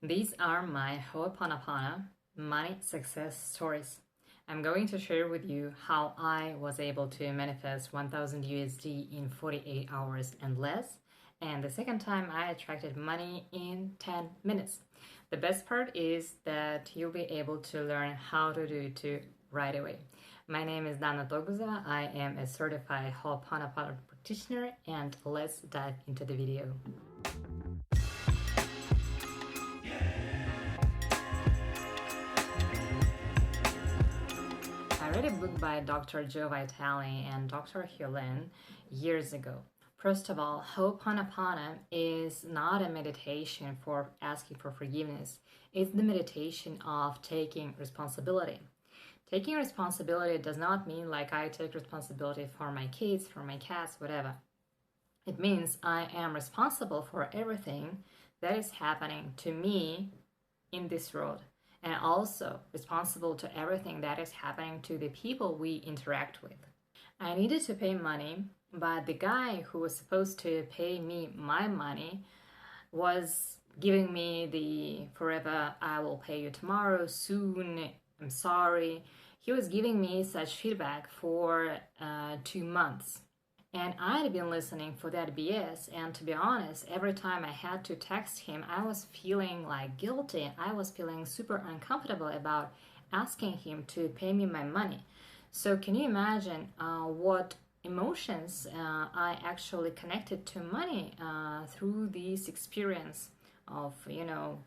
These are my Ho'oponopono money success stories. I'm going to share with you how I was able to manifest 1000 USD in 48 hours and less, and the second time I attracted money in 10 minutes. The best part is that you'll be able to learn how to do it too right away. My name is Dana Toguzova. I am a certified Ho'oponopono practitioner, and let's dive into the video. I read a book by Dr. Joe Vitale and Dr. Hew Len years ago. First of all, Ho'oponopono is not a meditation for asking for forgiveness. It's the meditation of taking responsibility. Taking responsibility does not mean like I take responsibility for my kids, for my cats, whatever. It means I am responsible for everything that is happening to me in this world, and also responsible to everything that is happening to the people we interact with. I needed to pay money, but the guy who was supposed to pay me my money was giving me the forever, I will pay you tomorrow, soon, I'm sorry. He was giving me such feedback for 2 months. And I'd been listening for that BS, and to be honest, every time I had to text him, I was feeling like guilty. I was feeling super uncomfortable about asking him to pay me my money. So can you imagine what emotions I actually connected to money through this experience of,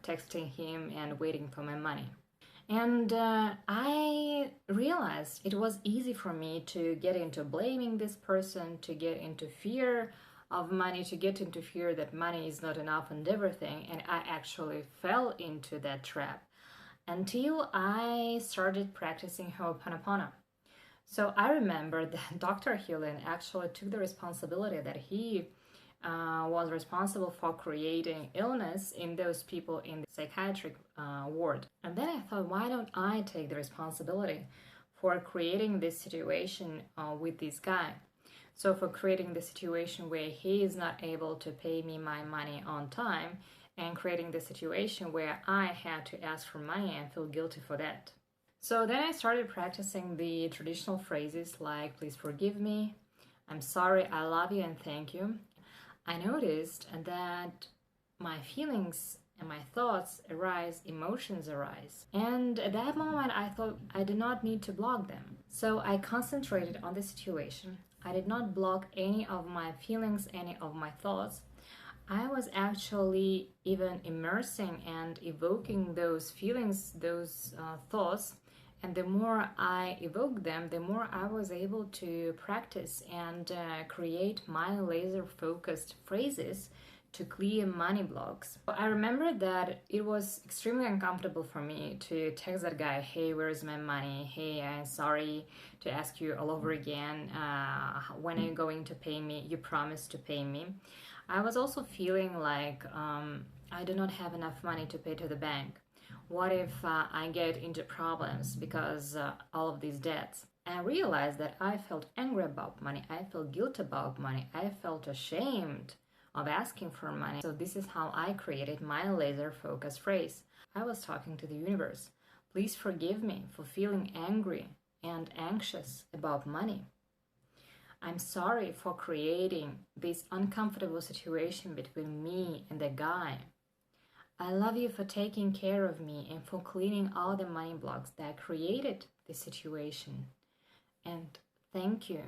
texting him and waiting for my money? And I realized it was easy for me to get into blaming this person, to get into fear of money, to get into fear that money is not enough and everything. And I actually fell into that trap until I started practicing Ho'oponopono. So I remember that Dr. Hew Len actually took the responsibility that he was responsible for creating illness in those people in the psychiatric ward. And then I thought, why don't I take the responsibility for creating this situation with this guy? So for creating the situation where he is not able to pay me my money on time, and creating the situation where I had to ask for money and feel guilty for that. So then I started practicing the traditional phrases like, please forgive me, I'm sorry, I love you, and thank you. I noticed that my feelings and my thoughts arise, emotions arise. And at that moment, I thought I did not need to block them. So I concentrated on the situation. I did not block any of my feelings, any of my thoughts. I was actually even immersing and evoking those feelings, those thoughts. And the more I evoked them, the more I was able to practice and create my laser-focused phrases to clear money blocks. I remember that it was extremely uncomfortable for me to text that guy, hey, where's my money? Hey, I'm sorry to ask you all over again. When are you going to pay me? You promised to pay me. I was also feeling like I do not have enough money to pay to the bank. What if I get into problems because all of these debts? And I realized that I felt angry about money. I felt guilty about money. I felt ashamed of asking for money. So this is how I created my laser focus phrase. I was talking to the universe. Please forgive me for feeling angry and anxious about money. I'm sorry for creating this uncomfortable situation between me and the guy. I love you for taking care of me and for cleaning all the money blocks that created this situation. And thank you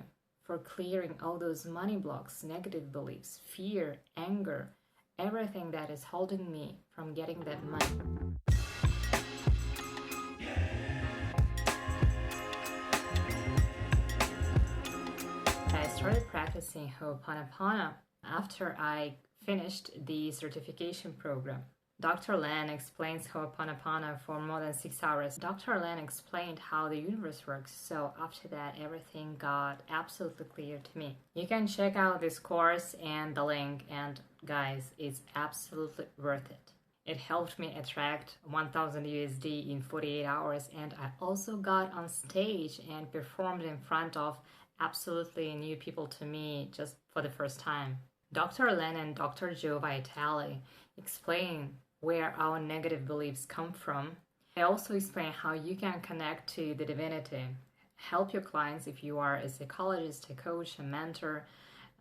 for clearing all those money blocks, negative beliefs, fear, anger, everything that is holding me from getting that money. I started practicing Ho'oponopono after I finished the certification program. Dr. Len explains Ho'oponopono for more than 6 hours. Dr. Len explained how the universe works, so after that everything got absolutely clear to me. You can check out this course and the link, and guys, it's absolutely worth it. It helped me attract 1000 USD in 48 hours, and I also got on stage and performed in front of absolutely new people to me just for the first time. Dr. Len and Dr. Joe Vitale explain where our negative beliefs come from. I also explain how you can connect to the divinity, help your clients if you are a psychologist, a coach, a mentor,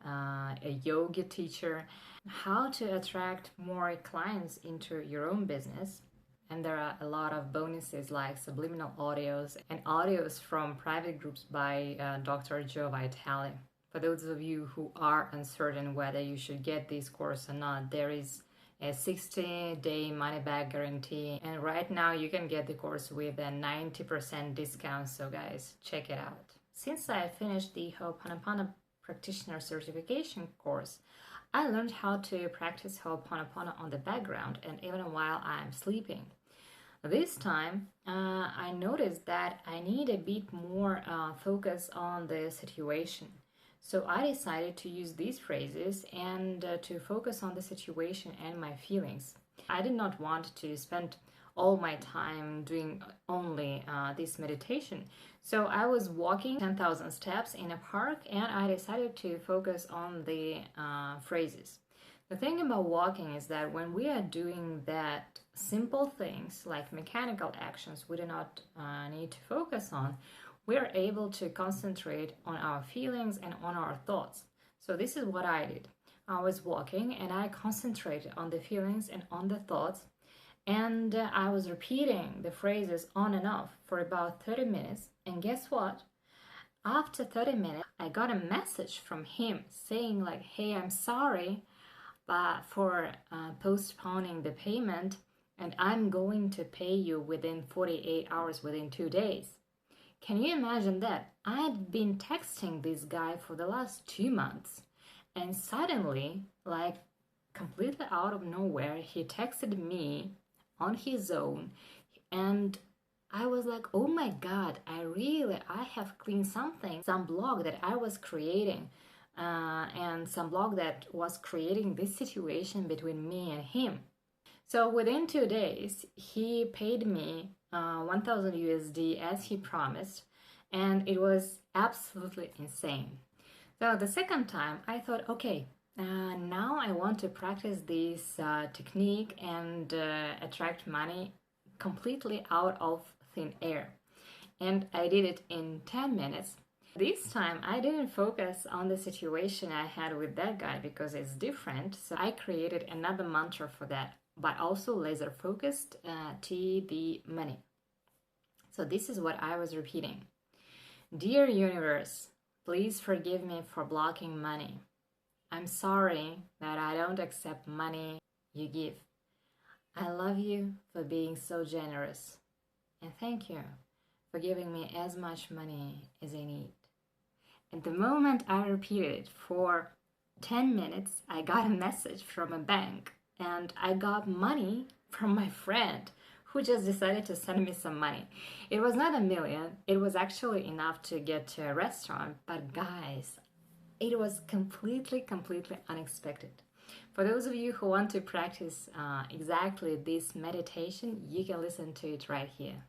a yoga teacher, how to attract more clients into your own business. And there are a lot of bonuses like subliminal audios and audios from private groups by Dr. Joe Vitale. For those of you who are uncertain whether you should get this course or not, there is a 60-day money-back guarantee, and right now you can get the course with a 90% discount, so guys, check it out. Since I finished the Ho'oponopono Practitioner certification course, I learned how to practice Ho'oponopono on the background and even while I'm sleeping. This time, I noticed that I need a bit more focus on the situation. So I decided to use these phrases and to focus on the situation and my feelings. I did not want to spend all my time doing only this meditation. So I was walking 10,000 steps in a park and I decided to focus on the phrases. The thing about walking is that when we are doing that simple things like mechanical actions we do not need to focus on, we are able to concentrate on our feelings and on our thoughts. So this is what I did. I was walking and I concentrated on the feelings and on the thoughts, and I was repeating the phrases on and off for about 30 minutes. And guess what? After 30 minutes, I got a message from him saying like, hey, I'm sorry for postponing the payment, and I'm going to pay you within 48 hours, within 2 days. Can you imagine that? I had been texting this guy for the last 2 months, and suddenly, like completely out of nowhere, he texted me on his own, and I was like, oh my God, I have cleaned something, some blog that I was creating, and some blog that was creating this situation between me and him. So within 2 days, he paid me 1,000 USD as he promised, and it was absolutely insane. So the second time, I thought, okay, now I want to practice this technique and attract money completely out of thin air. And I did it in 10 minutes. This time, I didn't focus on the situation I had with that guy because it's different. So I created another mantra for that, but also laser focused to the money. So this is what I was repeating. Dear universe, please forgive me for blocking money. I'm sorry that I don't accept money you give. I love you for being so generous. And thank you for giving me as much money as I need. And the moment I repeated it for 10 minutes, I got a message from a bank, and I got money from my friend who just decided to send me some money. It was not $1 million, it was actually enough to get to a restaurant, but guys, it was completely unexpected. For those of you who want to practice exactly this meditation, you can listen to it right here.